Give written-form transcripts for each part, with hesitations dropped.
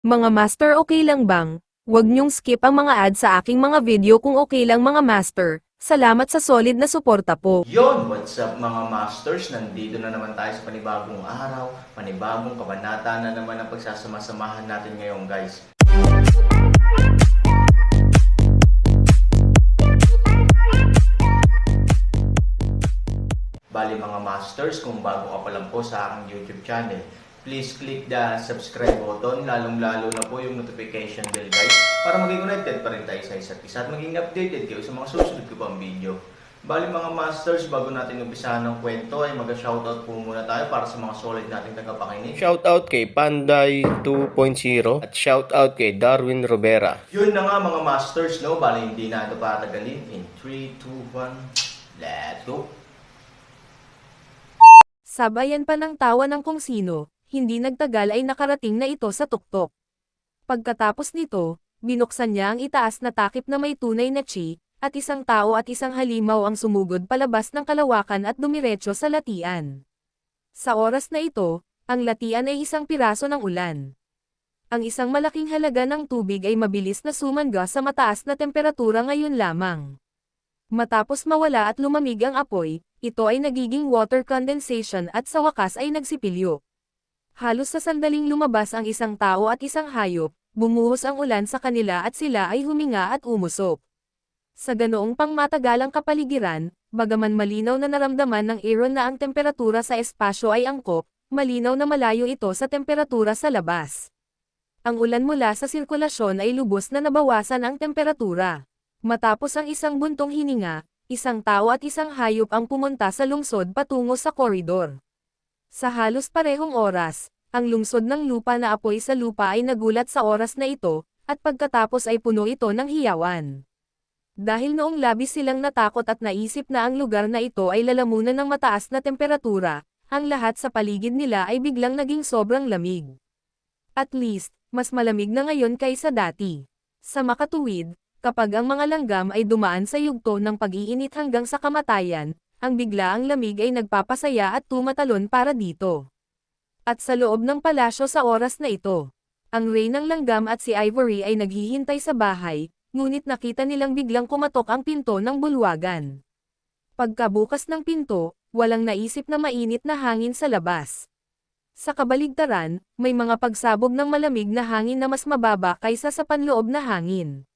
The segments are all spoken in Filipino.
Mga master, okay lang bang? Huwag niyong skip ang mga ads sa aking mga video kung okay lang mga master. Salamat sa solid na suporta po. Yon, what's up mga masters? Nandito na naman tayo sa panibagong araw, panibagong kabanata na naman ang pagsasama-samahan natin ngayon guys. Bali mga masters, kung bago ka pa lang po sa aking YouTube channel, please click the subscribe button, lalong-lalo na po yung notification bell guys, para maging connected pa rin tayo sa isa't isa at maging updated kayo sa mga susunod ko pang video. Bali mga masters, bago natin umpisahan ng kwento ay mag-shoutout po muna tayo para sa mga solid nating tagapakinig. Shoutout kay Panday 2.0 at shoutout kay Darwin Robera. Yun na nga mga masters, no? Bali hindi na ito patagalin. In 3, 2, 1, let's go! Sabayan pa ng tawa ng kung sino, hindi nagtagal ay nakarating na ito sa tuktok. Pagkatapos nito, binuksan niya ang itaas na takip na may tunay na chi, at isang tao at isang halimaw ang sumugod palabas ng kalawakan at dumiretso sa latian. Sa oras na ito, ang latian ay isang piraso ng ulan. Ang isang malaking halaga ng tubig ay mabilis na sumangga sa mataas na temperatura ngayon lamang. Matapos mawala at lumamig ang apoy, ito ay nagiging water condensation at sa wakas ay nagsipilyo. Halos sa sandaling lumabas ang isang tao at isang hayop, bumuhos ang ulan sa kanila at sila ay huminga at umusok. Sa ganoong pangmatagalang kapaligiran, bagaman malinaw na naramdaman ng Aaron na ang temperatura sa espasyo ay angkop, malinaw na malayo ito sa temperatura sa labas. Ang ulan mula sa sirkulasyon ay lubos na nabawasan ang temperatura. Matapos ang isang buntong hininga, isang tao at isang hayop ang pumunta sa lungsod patungo sa koridor. Sa halos parehong oras, ang lungsod ng lupa na apoy sa lupa ay nagulat sa oras na ito, at pagkatapos ay puno ito ng hiyawan. Dahil noong labis silang natakot at naisip na ang lugar na ito ay lalamunan ng mataas na temperatura, ang lahat sa paligid nila ay biglang naging sobrang lamig. At least, mas malamig na ngayon kaysa dati. Sa makatuwid, kapag ang mga langgam ay dumaan sa yugto ng pag-iinit hanggang sa kamatayan, ang biglaang lamig ay nagpapasaya at tumatalon para dito. At sa loob ng palasyo sa oras na ito, ang reynang langgam at si Ivory ay naghihintay sa bahay, ngunit nakita nilang biglang kumatok ang pinto ng bulwagan. Pagkabukas ng pinto, walang naisip na mainit na hangin sa labas. Sa kabaligtaran, may mga pagsabog ng malamig na hangin na mas mababa kaysa sa panloob na hangin.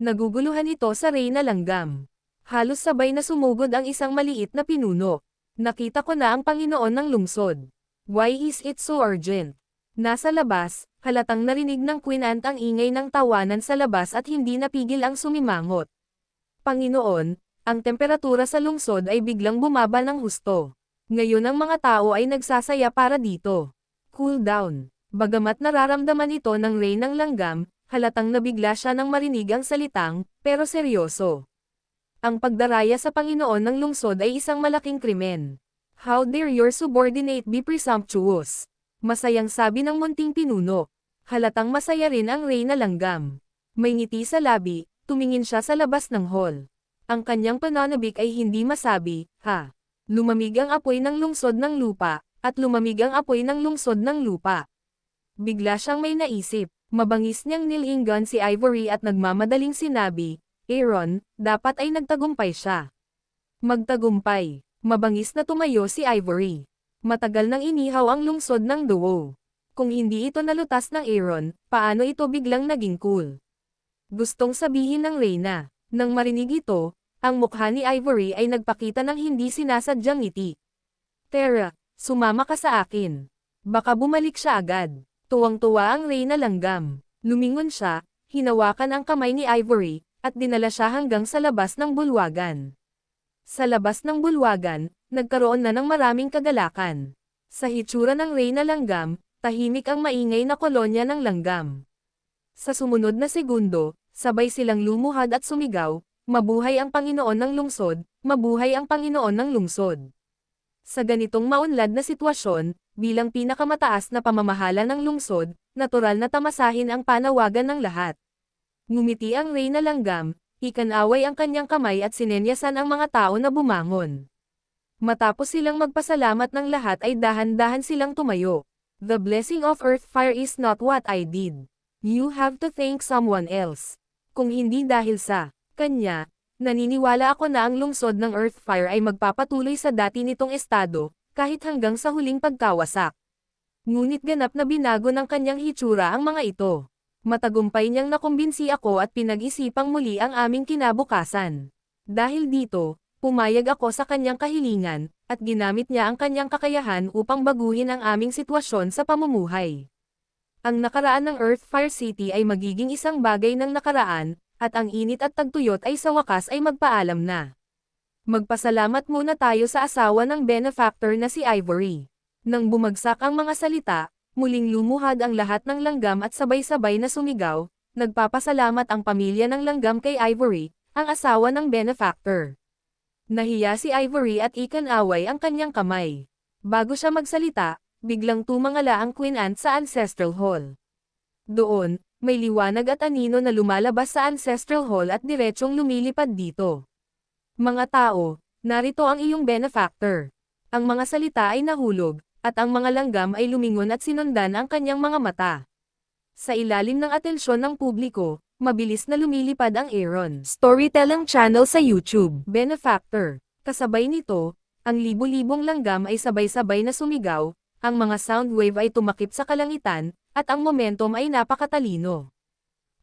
Naguguluhan ito sa reyna langgam. Halos sabay na sumugod ang isang maliit na pinuno. Nakita ko na ang Panginoon ng lungsod. Why is it so urgent? Nasa labas, halatang narinig ng Queen Ant ang ingay ng tawanan sa labas at hindi napigil ang sumimangot. Panginoon, ang temperatura sa lungsod ay biglang bumaba ng husto. Ngayon ang mga tao ay nagsasaya para dito. Cool down. Bagamat nararamdaman ito ng reynang langgam, halatang nabigla siya nang marinig ang salitang, pero seryoso. Ang pagdaraya sa Panginoon ng lungsod ay isang malaking krimen. How dare your subordinate be presumptuous? Masayang sabi ng munting pinuno. Halatang masaya rin ang reyna langgam. May ngiti sa labi, tumingin siya sa labas ng hall. Ang kanyang pananabik ay hindi masabi, ha? Lumamig ang apoy ng lungsod ng lupa, at lumamig ang apoy ng lungsod ng lupa. Bigla siyang may naisip, mabangis niyang nilinggan si Ivory at nagmamadaling sinabi, Aaron, dapat ay nagtagumpay siya. Magtagumpay. Mabangis na tumayo si Ivory. Matagal nang inihaw ang lungsod ng duo. Kung hindi ito nalutas ng Aaron, paano ito biglang naging cool? Gustong sabihin ng Reyna. Nang marinig ito, ang mukha ni Ivory ay nagpakita ng hindi sinasadyang ngiti. Tara, sumama ka sa akin. Baka bumalik siya agad. Tuwang-tuwa ang Reyna langgam. Lumingon siya, hinawakan ang kamay ni Ivory, at dinala siya hanggang sa labas ng bulwagan. Sa labas ng bulwagan, nagkaroon na ng maraming kagalakan. Sa hitsura ng reyna langgam, tahimik ang maingay na kolonya ng langgam. Sa sumunod na segundo, sabay silang lumuhad at sumigaw, mabuhay ang Panginoon ng lungsod, mabuhay ang Panginoon ng lungsod. Sa ganitong maunlad na sitwasyon, bilang pinakamataas na pamamahala ng lungsod, natural na tamasahin ang panawagan ng lahat. Ngumiti ang reyna langgam, ikanaway ang kanyang kamay at sinenyasan ang mga tao na bumangon. Matapos silang magpasalamat ng lahat ay dahan-dahan silang tumayo. The blessing of earth fire is not what I did. You have to thank someone else. Kung hindi dahil sa kanya, naniniwala ako na ang lungsod ng Earthfire ay magpapatuloy sa dati nitong estado, kahit hanggang sa huling pagkawasak. Ngunit ganap na binago ng kanyang hitsura ang mga ito. Matagumpay niyang nakumbinsi ako at pinag-isipang muli ang aming kinabukasan. Dahil dito, pumayag ako sa kanyang kahilingan, at ginamit niya ang kanyang kakayahan upang baguhin ang aming sitwasyon sa pamumuhay. Ang nakaraan ng Earthfire City ay magiging isang bagay ng nakaraan, at ang init at tagtuyot ay sa wakas ay magpaalam na. Magpasalamat muna tayo sa asawa ng benefactor na si Ivory. Nang bumagsak ang mga salita, muling lumuhad ang lahat ng langgam at sabay-sabay na sumigaw, nagpapasalamat ang pamilya ng langgam kay Ivory, ang asawa ng benefactor. Nahiya si Ivory at ikan-away ang kanyang kamay. Bago siya magsalita, biglang tumangala ang Queen Ant sa Ancestral Hall. Doon, may liwanag at anino na lumalabas sa Ancestral Hall at diretsyong lumilipad dito. Mga tao, narito ang iyong benefactor. Ang mga salita ay nahulog, at ang mga langgam ay lumingon at sinundan ang kanyang mga mata. Sa ilalim ng atensyon ng publiko, mabilis na lumilipad ang Aaron Storytelling Channel sa YouTube. Benefactor. Kasabay nito, ang libo-libong langgam ay sabay-sabay na sumigaw, ang mga sound wave ay tumakip sa kalangitan, at ang momentum ay napakatalino.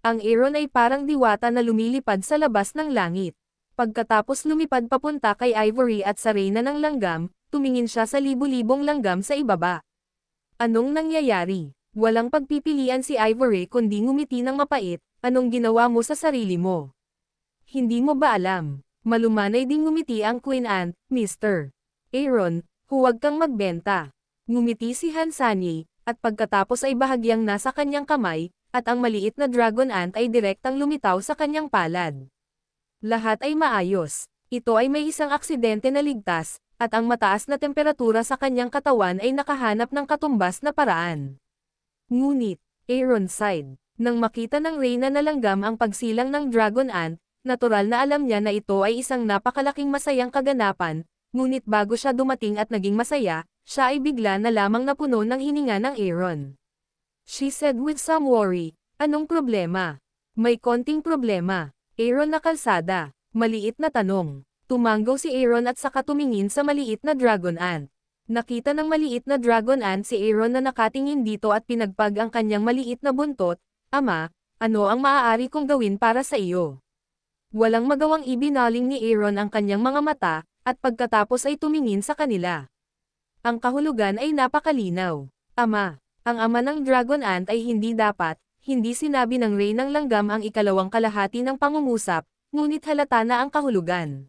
Ang Aaron ay parang diwata na lumilipad sa labas ng langit. Pagkatapos lumipad papunta kay Ivory at sa reyna ng langgam, tumingin siya sa libo-libong langgam sa ibaba. Anong nangyayari? Walang pagpipilian si Ivory kundi ngumiti ng mapait, anong ginawa mo sa sarili mo? Hindi mo ba alam? Malumanay din ngumiti ang Queen Ant, Mr. Aaron, huwag kang magbenta. Ngumiti si Hansani, at pagkatapos ay bahagyang nasa kanyang kamay, at ang maliit na dragon ant ay direktang lumitaw sa kanyang palad. Lahat ay maayos. Ito ay may isang aksidente na ligtas, at ang mataas na temperatura sa kanyang katawan ay nakahanap ng katumbas na paraan. Ngunit, Aaron sighed. Nang makita ng reyna na langgam ang pagsilang ng dragon ant, natural na alam niya na ito ay isang napakalaking masayang kaganapan, ngunit bago siya dumating at naging masaya, siya ay bigla na lamang napuno ng hininga ng Aaron. She said with some worry, anong problema? May konting problema. Aaron na kalsada. Maliit na tanong. Tumanggaw si Aaron at saka tumingin sa maliit na dragon ant. Nakita ng maliit na dragon ant si Aaron na nakatingin dito at pinagpag ang kanyang maliit na buntot. Ama, ano ang maaari kong gawin para sa iyo? Walang magawang ibinaling ni Aaron ang kanyang mga mata, at pagkatapos ay tumingin sa kanila. Ang kahulugan ay napakalinaw. Ama, ang ama ng dragon ant ay hindi sinabi ng reynang langgam ang ikalawang kalahati ng pangungusap, ngunit halata na ang kahulugan.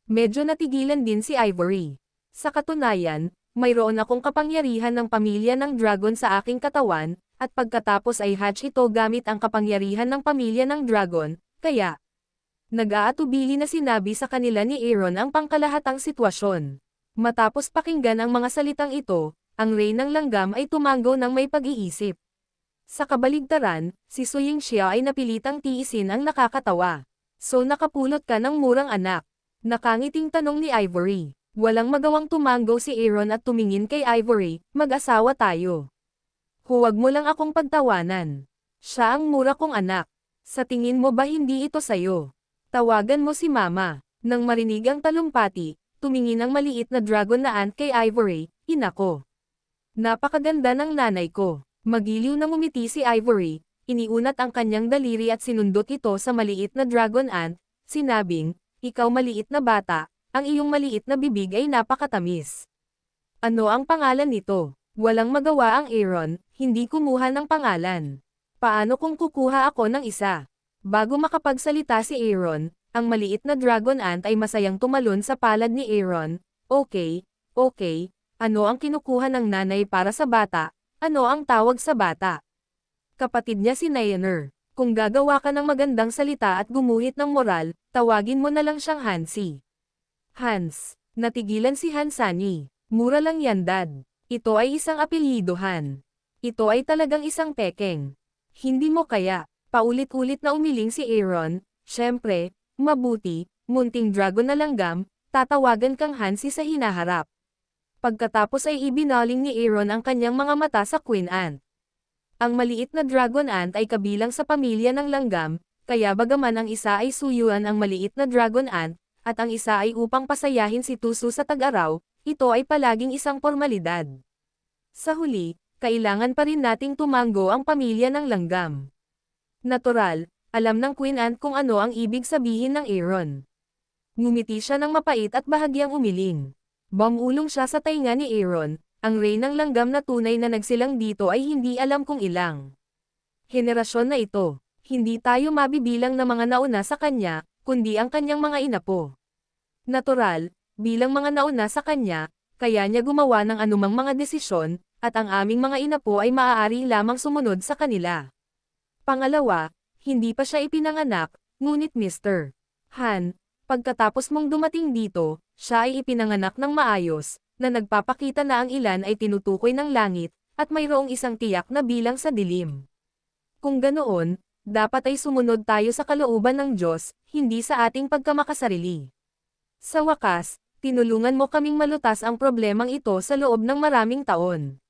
Medyo natigilan din si Ivory. Sa katunayan, mayroon akong kapangyarihan ng pamilya ng dragon sa aking katawan, at pagkatapos ay hatch ito gamit ang kapangyarihan ng pamilya ng dragon, kaya nag-aatubili na sinabi sa kanila ni Aaron ang pangkalahatang sitwasyon. Matapos pakinggan ang mga salitang ito, ang reynang langgam ay tumanggo ng may pag-iisip. Sa kabaligtaran, si Suying Xia ay napilitang tiisin ang nakakatawa. So nakapulot ka ng murang anak? Nakangiting tanong ni Ivory. Walang magawang tumanggo si Aaron at tumingin kay Ivory, mag-asawa tayo. Huwag mo lang akong pagtawanan. Siya ang mura kong anak. Sa tingin mo ba hindi ito sayo? Tawagan mo si Mama. Nang marinig ang talumpati, tumingin ang maliit na dragon na ant kay Ivory, ina ko. Napakaganda ng nanay ko. Magiliw na ngumiti si Ivory, iniunat ang kanyang daliri at sinundot ito sa maliit na dragon ant, sinabing, ikaw maliit na bata, ang iyong maliit na bibig ay napakatamis. Ano ang pangalan nito? Walang magawa ang Aaron, hindi kumuha ng pangalan. Paano kung kukuha ako ng isa? Bago makapagsalita si Aaron, ang maliit na dragon ant ay masayang tumalon sa palad ni Aaron. Okay, ano ang kinukuha ng nanay para sa bata? Ano ang tawag sa bata? Kapatid niya si Nayaner. Kung gagawa ka ng magandang salita at gumuhit ng moral, tawagin mo na lang siyang Hansi. Hans. Natigilan si Hansani. Mura lang yan dad. Ito ay isang apelyidohan. Ito ay talagang isang pekeng. Hindi mo kaya. Paulit-ulit na umiling si Aaron. Siyempre, mabuti, munting dragon na langgam, tatawagan kang Hansi sa hinaharap. Pagkatapos ay ibinaling ni Aaron ang kanyang mga mata sa Queen Ant. Ang maliit na dragon ant ay kabilang sa pamilya ng langgam, kaya bagaman ang isa ay suyuan ang maliit na dragon ant, at ang isa ay upang pasayahin si Tusu sa tag-araw, ito ay palaging isang formalidad. Sa huli, kailangan pa rin nating tumanggo ang pamilya ng langgam. Natural, alam ng Queen Ant kung ano ang ibig sabihin ng Aaron. Ngumiti siya ng mapait at bahagyang umiling. Bumulong siya sa tainga ni Aaron, ang rey ng langgam na tunay na nagsilang dito ay hindi alam kung ilang henerasyon na ito. Hindi tayo mabibilang na mga nauna sa kanya, kundi ang kanyang mga inapo. Natural, bilang mga nauna sa kanya, kaya niya gumawa ng anumang mga desisyon, at ang aming mga inapo ay maaari lamang sumunod sa kanila. Pangalawa, hindi pa siya ipinanganak, ngunit Mr. Han, pagkatapos mong dumating dito, siya ay ipinanganak ng maayos, na nagpapakita na ang ilan ay tinutukoy ng langit, at mayroong isang tiyak na bilang sa dilim. Kung ganoon, dapat ay sumunod tayo sa kalooban ng Diyos, hindi sa ating pagkamakasarili. Sa wakas, tinulungan mo kaming malutas ang problemang ito sa loob ng maraming taon.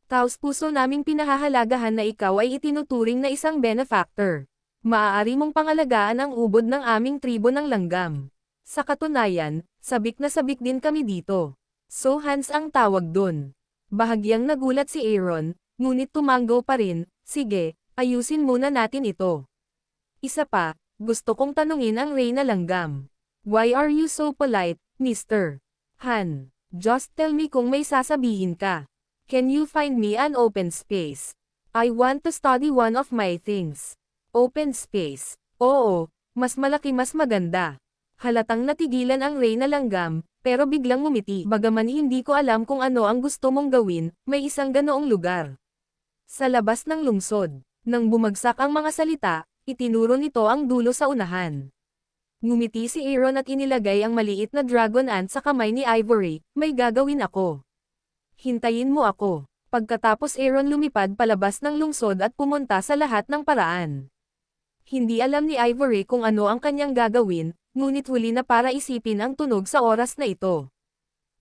Taos-puso naming pinahahalagahan na ikaw ay itinuturing na isang benefactor. Maaari mong pangalagaan ang ubod ng aming tribo ng langgam. Sa katunayan, sabik na sabik din kami dito. So Hans ang tawag dun. Bahagyang nagulat si Aaron, ngunit tumanggo pa rin. Sige, ayusin muna natin ito. Isa pa, gusto kong tanungin ang rey na langgam. Why are you so polite, Mr. Han? Just tell me kung may sasabihin ka. Can you find me an open space? I want to study one of my things. Open space. Oo, mas malaki mas maganda. Halatang natigilan ang rey na langgam, pero biglang ngumiti. Bagaman hindi ko alam kung ano ang gusto mong gawin, may isang ganoong lugar. Sa labas ng lungsod, nang bumagsak ang mga salita, itinuro nito ang dulo sa unahan. Ngumiti si Aaron at inilagay ang maliit na dragon ant sa kamay ni Ivory. May gagawin ako. Hintayin mo ako. Pagkatapos Aaron lumipad palabas ng lungsod at pumunta sa lahat ng paraan. Hindi alam ni Ivory kung ano ang kanyang gagawin, ngunit huli na para isipin ang tunog sa oras na ito.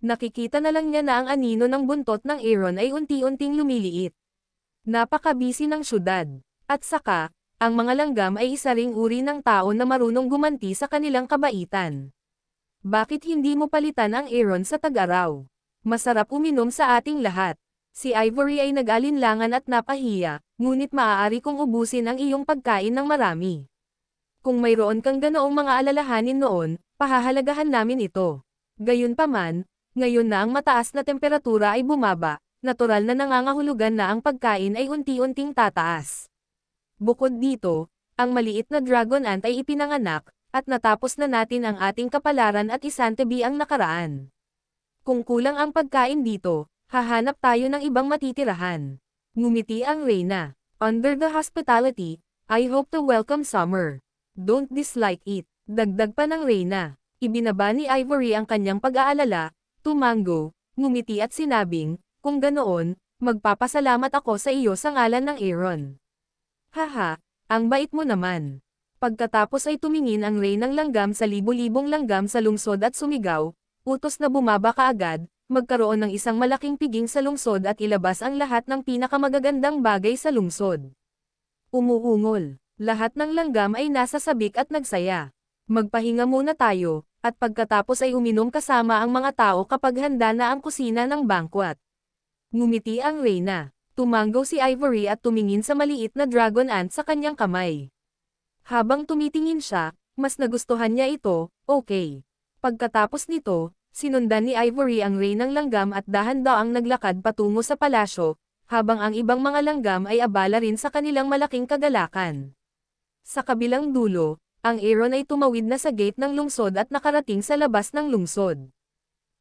Nakikita na lang niya na ang anino ng buntot ng Aaron ay unti-unting lumiliit. Napakabisi ng syudad. At saka, ang mga langgam ay isa ring uri ng tao na marunong gumanti sa kanilang kabaitan. Bakit hindi mo palitan ang Aaron sa tag-araw? Masarap uminom sa ating lahat. Si Ivory ay nag-alinlangan at napahiya, ngunit maaari kong ubusin ang iyong pagkain ng marami. Kung mayroon kang ganoong mga alalahanin noon, pahahalagahan namin ito. Gayunpaman, ngayon na ang mataas na temperatura ay bumaba, natural na nangangahulugan na ang pagkain ay unti-unting tataas. Bukod dito, ang maliit na dragon ant ay ipinanganak, at natapos na natin ang ating kapalaran at isantabi ang nakaraan. Kung kulang ang pagkain dito, hahanap tayo ng ibang matitirahan. Ngumiti ang Reyna. Under the hospitality, I hope to welcome summer. Don't dislike it. Dagdag pa ng Reyna. Ibinaba ni Ivory ang kanyang pag-aalala, tumango, ngumiti at sinabing, kung ganoon, magpapasalamat ako sa iyo sa ngalan ng Aaron. Haha, ang bait mo naman. Pagkatapos ay tumingin ang rey ng langgam sa libo-libong langgam sa lungsod at sumigaw, utos na bumaba kaagad, magkaroon ng isang malaking piging sa lungsod at ilabas ang lahat ng pinakamagagandang bagay sa lungsod. Umuungol. Lahat ng langgam ay nasa sabik at nagsaya. Magpahinga muna tayo, at pagkatapos ay uminom kasama ang mga tao kapag handa na ang kusina ng bangkwat. Ngumiti ang Reyna. Tumango si Ivory at tumingin sa maliit na dragon ant sa kanyang kamay. Habang tumitingin siya, mas nagustuhan niya ito, okay. Pagkatapos nito, sinundan ni Ivory ang rey ng langgam at dahan-daang naglakad patungo sa palasyo, habang ang ibang mga langgam ay abala rin sa kanilang malaking kagalakan. Sa kabilang dulo, ang Aaron ay tumawid na sa gate ng lungsod at nakarating sa labas ng lungsod.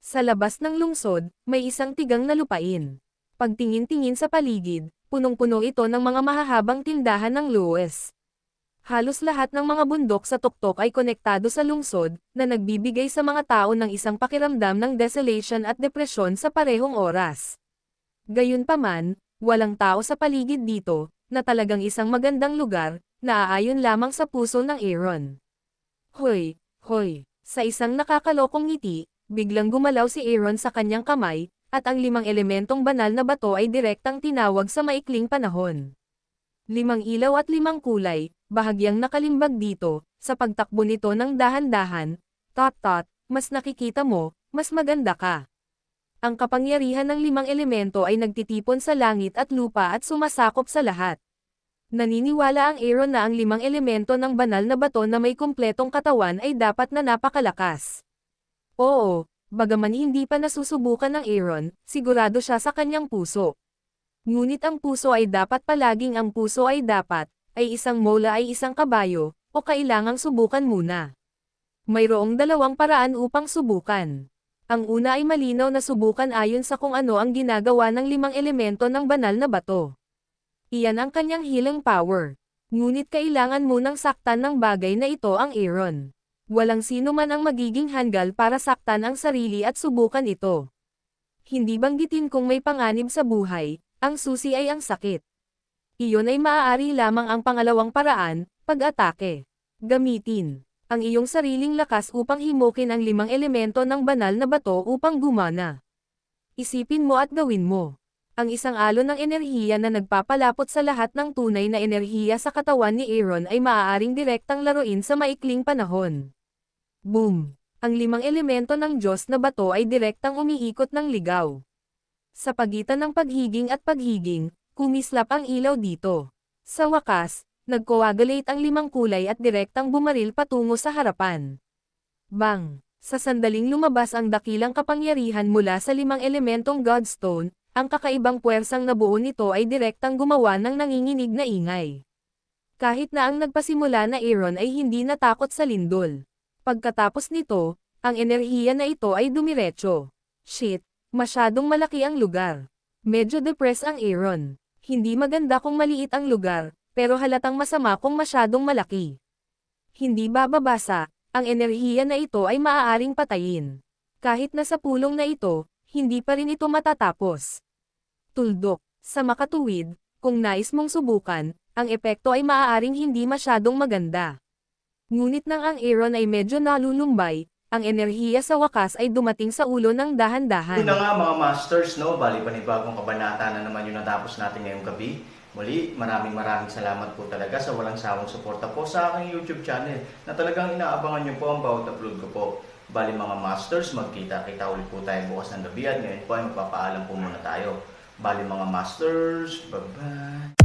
Sa labas ng lungsod, may isang tigang na lupain. Pagtingin-tingin sa paligid, punong-puno ito ng mga mahahabang tindahan ng Lewis. Halos lahat ng mga bundok sa tuktok ay konektado sa lungsod, na nagbibigay sa mga tao ng isang pakiramdam ng desolation at depresyon sa parehong oras. Gayunpaman, walang tao sa paligid dito, na talagang isang magandang lugar, na aayon lamang sa puso ng Aaron. Hoy, hoy, sa isang nakakalokong ngiti, biglang gumalaw si Aaron sa kanyang kamay, at ang 5 elementong banal na bato ay direktang tinawag sa maikling panahon. 5 ilaw at 5 kulay, bahagyang nakalimbag dito, sa pagtakbo nito ng dahan-dahan, mas nakikita mo, mas maganda ka. Ang kapangyarihan ng 5 elemento ay nagtitipon sa langit at lupa at sumasakop sa lahat. Naniniwala ang Aaron na ang 5 elemento ng banal na bato na may kumpletong katawan ay dapat na napakalakas. Oo, bagaman hindi pa nasusubukan ng Aaron, sigurado siya sa kanyang puso. Ngunit ang puso ay dapat palaging ang puso ay dapat, ay isang mola ay isang kabayo, o kailangang subukan muna. Mayroong 2 paraan upang subukan. Ang una ay malinaw na subukan ayon sa kung ano ang ginagawa ng 5 elemento ng banal na bato. Iyan ang kanyang healing power. Ngunit kailangan munang saktan ng bagay na ito ang Aaron. Walang sino man ang magiging hanggal para saktan ang sarili at subukan ito. Hindi banggitin kung may panganib sa buhay, ang susi ay ang sakit. Iyon ay maaari lamang ang pangalawang paraan, pag-atake. Gamitin ang iyong sariling lakas upang himukin ang 5 elemento ng banal na bato upang gumana. Isipin mo at gawin mo. Ang isang alon ng enerhiya na nagpapalapot sa lahat ng tunay na enerhiya sa katawan ni Aaron ay maaaring direktang laruin sa maikling panahon. Boom! Ang 5 elemento ng Diyos na bato ay direktang umiikot ng ligaw. Sa pagitan ng paghiging at paghiging, kumislap ang ilaw dito. Sa wakas, nag-coagulate ang 5 kulay at direktang bumaril patungo sa harapan. Bang! Sa sandaling lumabas ang dakilang kapangyarihan mula sa 5 elementong Godstone, ang kakaibang puwersang nabuo nito ay direktang gumawa ng nanginginig na ingay. Kahit na ang nagpasimula na Aaron ay hindi natakot sa lindol. Pagkatapos nito, ang enerhiya na ito ay dumiretso. Shit! Masyadong malaki ang lugar. Medyo depressed ang Aaron. Hindi maganda kung maliit ang lugar, pero halatang masama kung masyadong malaki. Hindi bababasa, ang enerhiya na ito ay maaaring patayin. Kahit na sa pulong na ito, hindi pa rin ito matatapos. Tuldok, sa makatuwid, kung nais mong subukan, ang epekto ay maaaring hindi masyadong maganda. Ngunit nang ang Aaron ay medyo nalulumbay, ang enerhiya sa wakas ay dumating sa ulo ng dahan-dahan. Yun na nga mga masters, no? Bali panibagong kabanata na naman yung natapos natin ngayong gabi. Muli, maraming salamat po talaga sa walang sawang suporta po sa aking YouTube channel na talagang inaabangan nyo po ang bawat upload ko po. Bali mga masters, magkita-kita ulit po tayo bukas ng gabi at ngayon po ay magpapaalam po muna tayo. Bali mga masters, bye-bye!